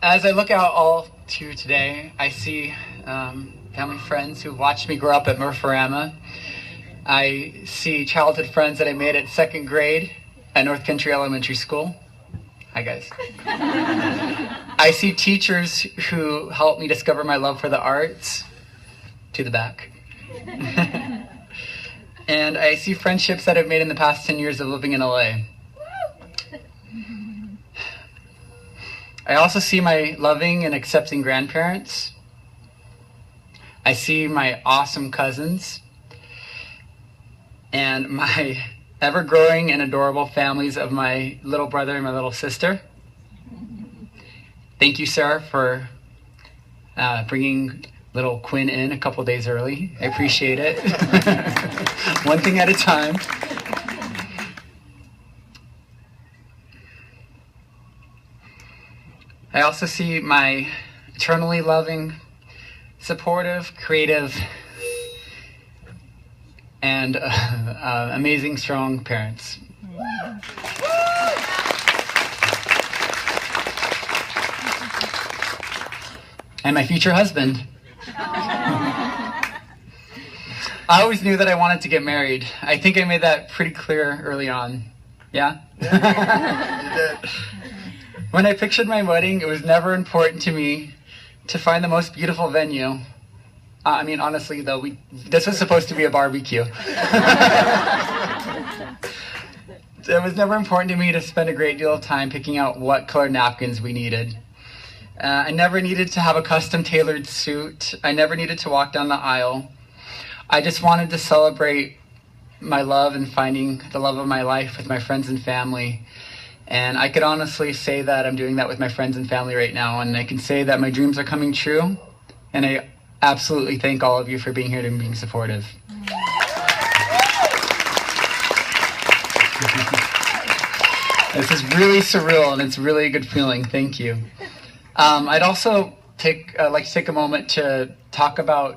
As I look out all to today, I see family friends who watched me grow up at Murpharama. I see childhood friends that I made at second grade at North Country Elementary School. Hi, guys. I see teachers who helped me discover my love for the arts. To the back. And I see friendships that I've made in the past 10 years of living in LA. I also see my loving and accepting grandparents. I see my awesome cousins and my ever-growing and adorable families of my little brother and my little sister. Thank you, Sarah, for bringing little Quinn in a couple days early. I appreciate it. One thing at a time. I also see my eternally loving, supportive, creative, and amazing, strong parents. And my future husband. I always knew that I wanted to get married. I think I made that pretty clear early on. Yeah? You did. When I pictured my wedding, it was never important to me to find the most beautiful venue. I mean, honestly, though, this was supposed to be a barbecue. It was never important to me to spend a great deal of time picking out what color napkins we needed. I never needed to have a custom-tailored suit. I never needed to walk down the aisle. I just wanted to celebrate my love and finding the love of my life with my friends and family. And I could honestly say that I'm doing that with my friends and family right now. And I can say that my dreams are coming true. And I absolutely thank all of you for being here and being supportive. This is really surreal and it's really a good feeling. Thank you. I'd also like to take a moment to talk about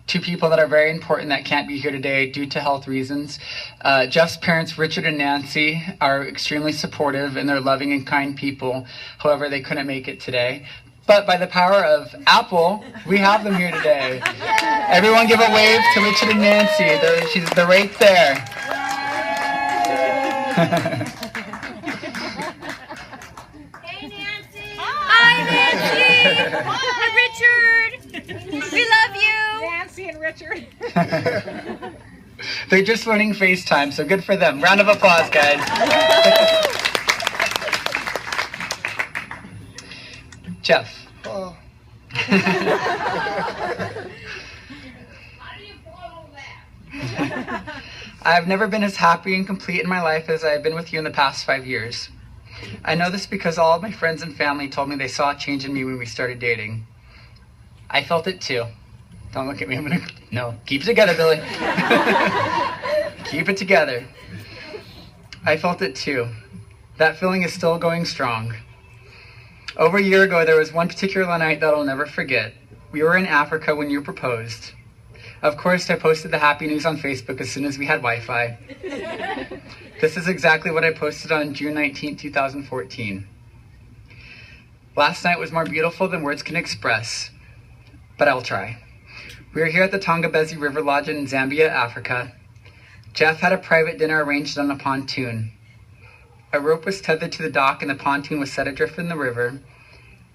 two people that are very important that can't be here today due to health reasons. Jeff's parents, Richard and Nancy, are extremely supportive and they're loving and kind people. However, they couldn't make it today. But by the power of Apple, we have them here today. Everyone give a wave to Richard and Nancy. They're right there. Hey, Nancy. Hi, Nancy. Hi, Richard. We love you. Nancy and Richard. They're just learning FaceTime, so good for them. Round of applause, guys. Jeff. Oh. How do you follow that? I've never been as happy and complete in my life as I've been with you in the past 5 years. I know this because all of my friends and family told me they saw a change in me when we started dating. I felt it too. Don't look at me. No, keep it together, Billy. Keep it together. I felt it too. That feeling is still going strong. Over a year ago, there was one particular night that I'll never forget. We were in Africa when you proposed. Of course, I posted the happy news on Facebook as soon as we had Wi-Fi. This is exactly what I posted on June 19, 2014. Last night was more beautiful than words can express, but I'll try. We were here at the Tongabezi River Lodge in Zambia, Africa. Jeff had a private dinner arranged on a pontoon. A rope was tethered to the dock and the pontoon was set adrift in the river.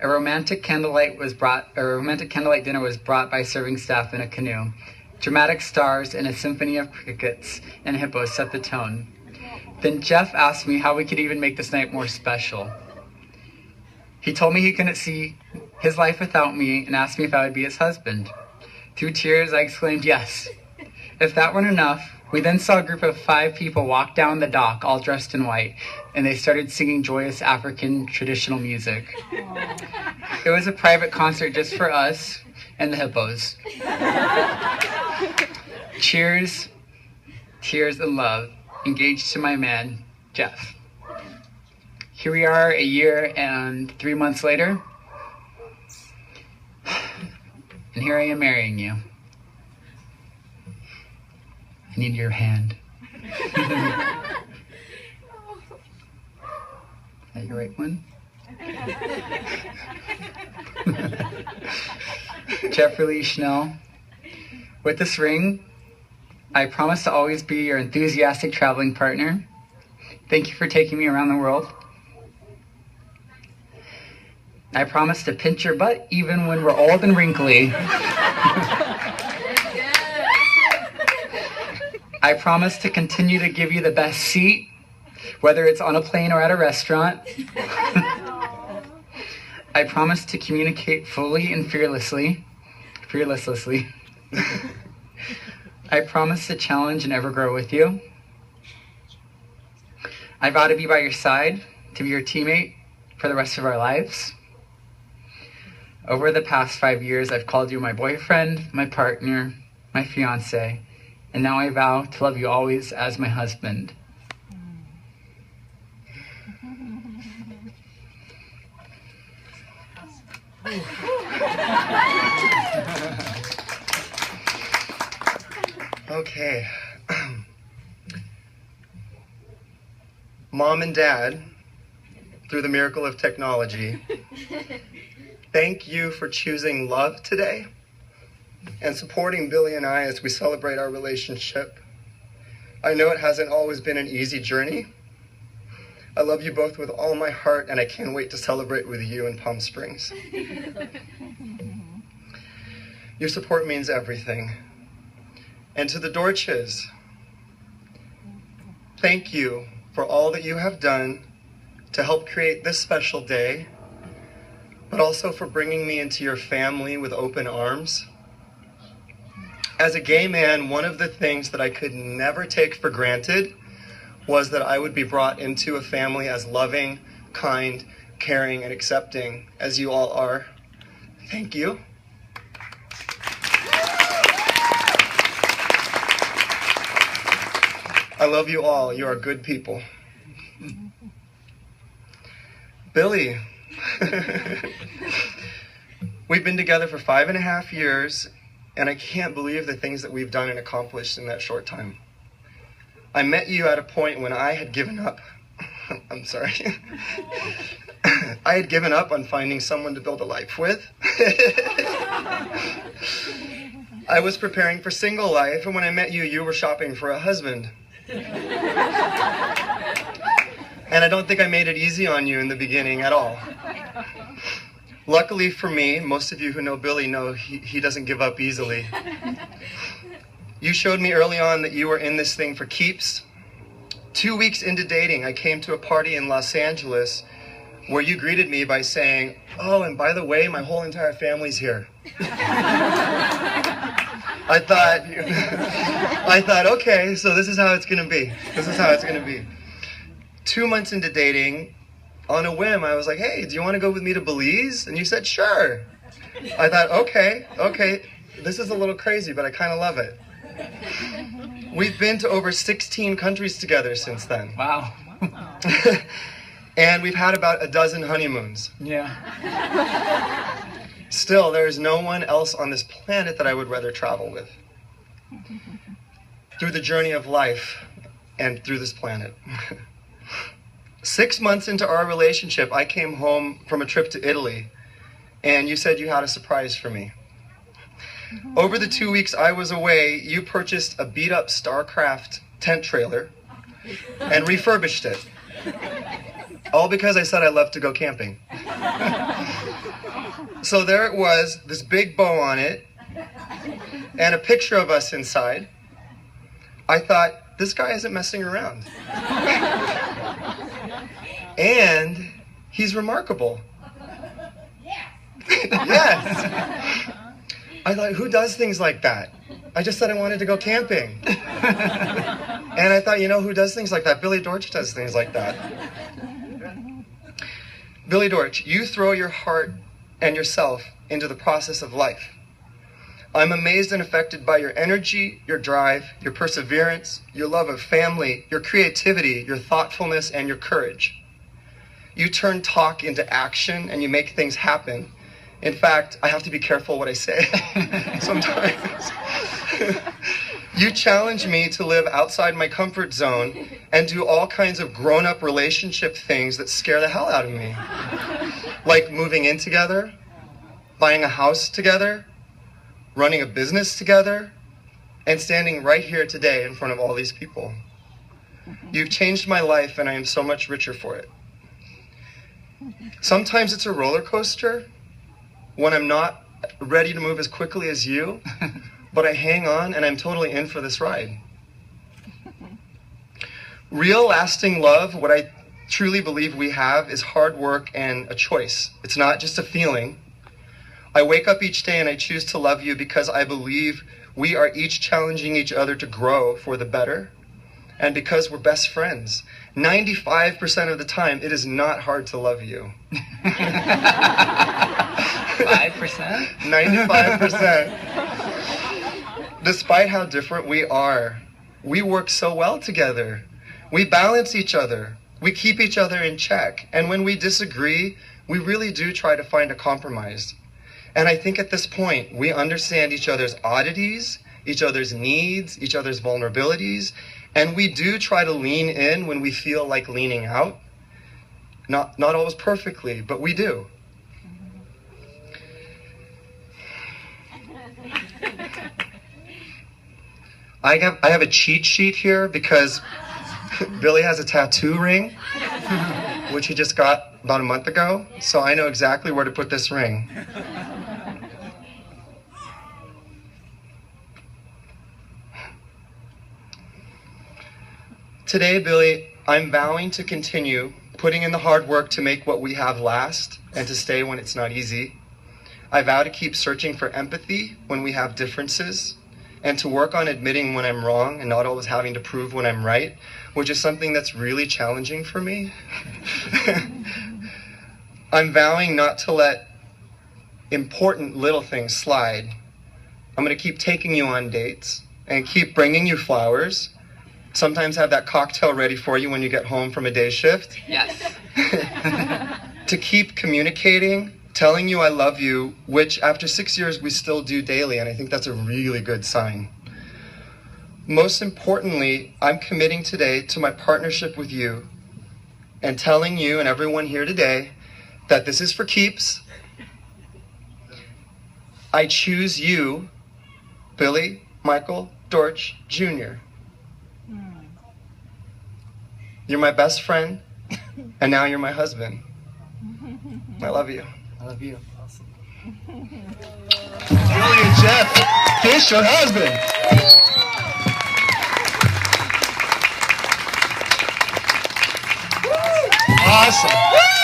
A romantic candlelight dinner was brought by serving staff in a canoe. Dramatic stars and a symphony of crickets and hippos set the tone. Then Jeff asked me how we could even make this night more special. He told me he couldn't see his life without me and asked me if I would be his husband. Through tears, I exclaimed yes. If that weren't enough, we then saw a group of 5 people walk down the dock, all dressed in white, and they started singing joyous African traditional music. It was a private concert just for us and the hippos. Cheers, tears, and love, engaged to my man, Jeff. Here we are a year and 3 months later, and here I am marrying you. I need your hand. Is that your right one? Jeffrey Schnell. With this ring, I promise to always be your enthusiastic traveling partner. Thank you for taking me around the world. I promise to pinch your butt even when we're old and wrinkly. I promise to continue to give you the best seat, whether it's on a plane or at a restaurant. I promise to communicate fully and fearlessly. I promise to challenge and ever grow with you. I vow to be by your side, to be your teammate for the rest of our lives. Over the past 5 years, I've called you my boyfriend, my partner, my fiance, and now I vow to love you always as my husband. Okay. Mom and Dad, through the miracle of technology, thank you for choosing love today and supporting Billy and I as we celebrate our relationship. I know it hasn't always been an easy journey. I love you both with all my heart, and I can't wait to celebrate with you in Palm Springs. Your support means everything. And to the Dorches, thank you for all that you have done to help create this special day, but also for bringing me into your family with open arms. As a gay man, one of the things that I could never take for granted was that I would be brought into a family as loving, kind, caring, and accepting as you all are. Thank you. I love you all. You are good people. Billy, we've been together for 5.5 years, and I can't believe the things that we've done and accomplished in that short time. I met you at a point when I had given up. I'm sorry. I had given up on finding someone to build a life with. I was preparing for single life, and when I met you, you were shopping for a husband. And I don't think I made it easy on you in the beginning at all. Luckily for me, most of you who know Billy know he doesn't give up easily. You showed me early on that you were in this thing for keeps. 2 weeks into dating, I came to a party in Los Angeles where you greeted me by saying, "Oh, and by the way, my whole entire family's here." I thought, okay, so this is how it's going to be. This is how it's going to be. 2 months into dating, on a whim, I was like, "Hey, do you want to go with me to Belize?" And you said, "Sure." I thought, okay, this is a little crazy, but I kind of love it. We've been to over 16 countries together since then. Wow. And we've had about a dozen honeymoons. Yeah. Still, there's no one else on this planet that I would rather travel with. Through the journey of life and through this planet. 6 months into our relationship, I came home from a trip to Italy, and you said you had a surprise for me. Over the 2 weeks I was away, you purchased a beat-up Starcraft tent trailer and refurbished it. All because I said I loved to go camping. So there it was, this big bow on it, and a picture of us inside. I thought, this guy isn't messing around. And he's remarkable. Yes. I thought, who does things like that? I just said I wanted to go camping. And I thought, who does things like that? Billy Dorch does things like that. Billy Dorch, you throw your heart and yourself into the process of life. I'm amazed and affected by your energy, your drive, your perseverance, your love of family, your creativity, your thoughtfulness, and your courage. You turn talk into action and you make things happen. In fact, I have to be careful what I say sometimes. You challenge me to live outside my comfort zone and do all kinds of grown-up relationship things that scare the hell out of me. Like moving in together, buying a house together, running a business together, and standing right here today in front of all these people. You've changed my life, and I am so much richer for it. Sometimes it's a roller coaster when I'm not ready to move as quickly as you, but I hang on and I'm totally in for this ride. Real lasting love, what I truly believe we have, is hard work and a choice. It's not just a feeling. I wake up each day and I choose to love you because I believe we are each challenging each other to grow for the better, and because we're best friends. 95% of the time, it is not hard to love you. 5%? 95%. Despite how different we are, we work so well together. We balance each other. We keep each other in check. And when we disagree, we really do try to find a compromise. And I think at this point, we understand each other's oddities, each other's needs, each other's vulnerabilities, and we do try to lean in when we feel like leaning out. Not always perfectly, but we do. I have a cheat sheet here because Billy has a tattoo ring, which he just got about a month ago, so I know exactly where to put this ring. Today, Billy, I'm vowing to continue putting in the hard work to make what we have last and to stay when it's not easy. I vow to keep searching for empathy when we have differences, and to work on admitting when I'm wrong and not always having to prove when I'm right, which is something that's really challenging for me. I'm vowing not to let important little things slide. I'm going to keep taking you on dates and keep bringing you flowers. Sometimes have that cocktail ready for you when you get home from a day shift. Yes. To keep communicating, telling you I love you, which after 6 years we still do daily, and I think that's a really good sign. Most importantly, I'm committing today to my partnership with you and telling you and everyone here today that this is for keeps. I choose you, Billy Michael Dortch Jr. You're my best friend, and now you're my husband. I love you. I love you. Awesome. Billy and Jeff, kiss your husband. Awesome.